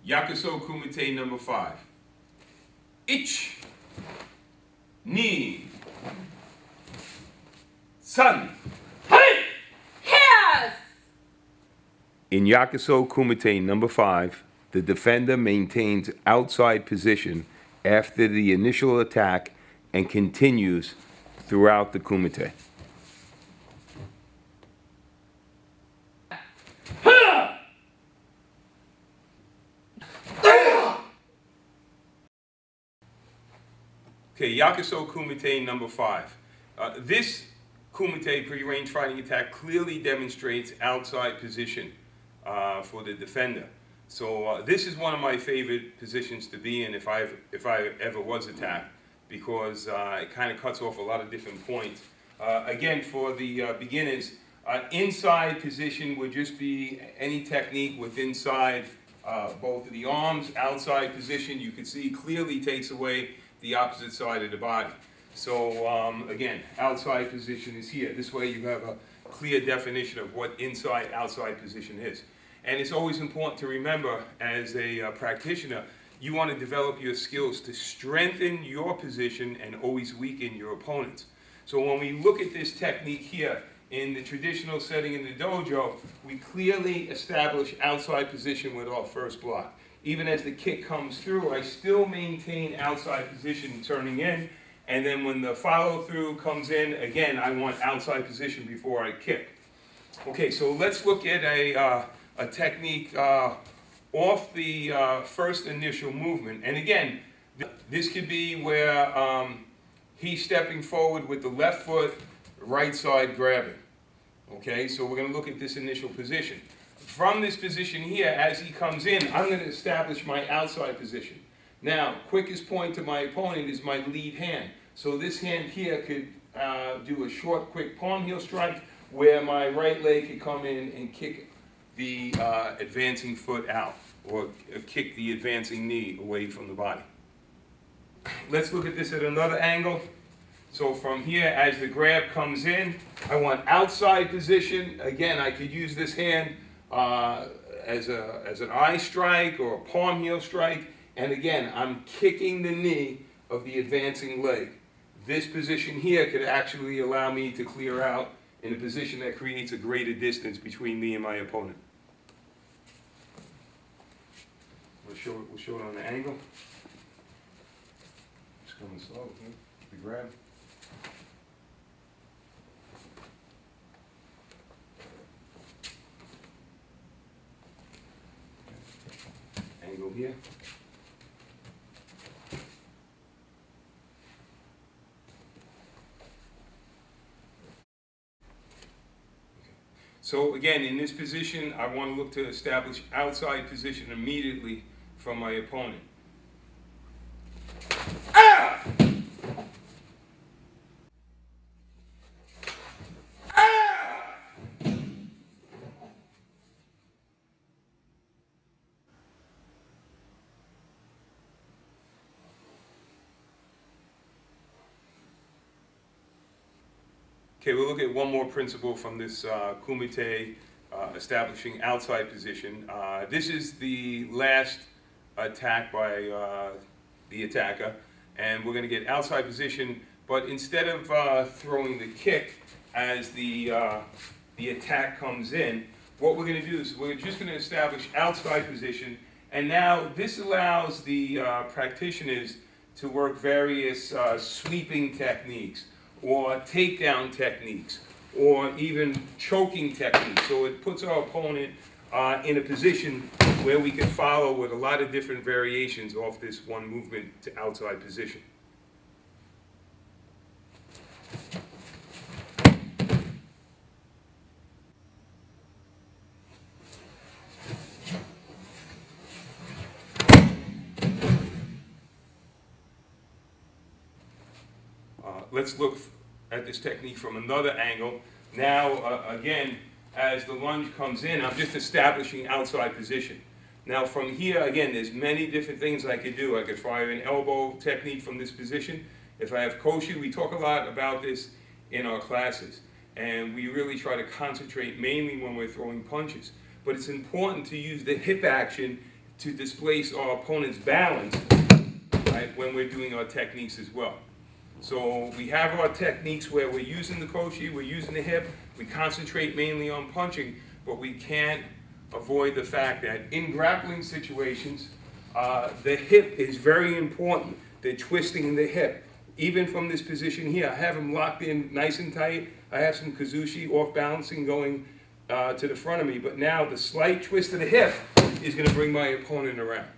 Yakusoku Kumite number 5. Ich, ni, san. Hey! Yes! In Yakusoku Kumite number 5, the defender maintains outside position after the initial attack and continues throughout the kumite. Okay, Yakusoku Kumite number 5. This kumite pre-range fighting attack clearly demonstrates outside position for the defender. So this is one of my favorite positions to be in if I ever was attacked, because it kind of cuts off a lot of different points. Again, for the beginners, inside position would just be any technique with inside both of the arms. Outside position, you can see clearly takes away the opposite side of the body. So again, outside position is here. This way you have a clear definition of what inside, outside position is. And it's always important to remember, as a practitioner, you want to develop your skills to strengthen your position and always weaken your opponents. So when we look at this technique here, in the traditional setting in the dojo, we clearly establish outside position with our first block. Even as the kick comes through, I still maintain outside position turning in, and then when the follow through comes in, again, I want outside position before I kick. Okay, so let's look at a technique off the first initial movement. And again, this could be where he's stepping forward with the left foot, right side grabbing. Okay, so we're going to look at this initial position. From this position here, as he comes in, I'm going to establish my outside position. Now, quickest point to my opponent is my lead hand. So this hand here could do a short, quick palm heel strike, where my right leg could come in and kick the advancing foot out, or kick the advancing knee away from the body. Let's look at this at another angle. So from here, as the grab comes in, I want outside position. Again, I could use this hand as an eye strike or a palm heel strike. And again, I'm kicking the knee of the advancing leg. This position here could actually allow me to clear out in a position that creates a greater distance between me and my opponent. We'll show it on the angle. Just coming slow here. The grab. Angle here. So again, in this position, I want to look to establish outside position immediately from my opponent. Ah! Ah! Okay, we'll look at one more principle from this kumite, establishing outside position. This is the last attack by the attacker, and we're going to get outside position, but instead of throwing the kick as the attack comes in, what we're going to do is we're just going to establish outside position, and now this allows the practitioners to work various sweeping techniques, or takedown techniques, or even choking techniques. So it puts our opponent in a position where we can follow with a lot of different variations off this one movement to outside position. Let's look at this technique from another angle. Now, again, as the lunge comes in, I'm just establishing outside position. Now from here, again, there's many different things I could do. I could fire an elbow technique from this position. If I have koshi, we talk a lot about this in our classes. And we really try to concentrate mainly when we're throwing punches. But it's important to use the hip action to displace our opponent's balance, right, when we're doing our techniques as well. So we have our techniques where we're using the koshi, we're using the hip, we concentrate mainly on punching, but we can't avoid the fact that in grappling situations, the hip is very important. They're twisting the hip. Even from this position here, I have him locked in nice and tight. I have some kazushi off balancing going to the front of me, but now the slight twist of the hip is going to bring my opponent around.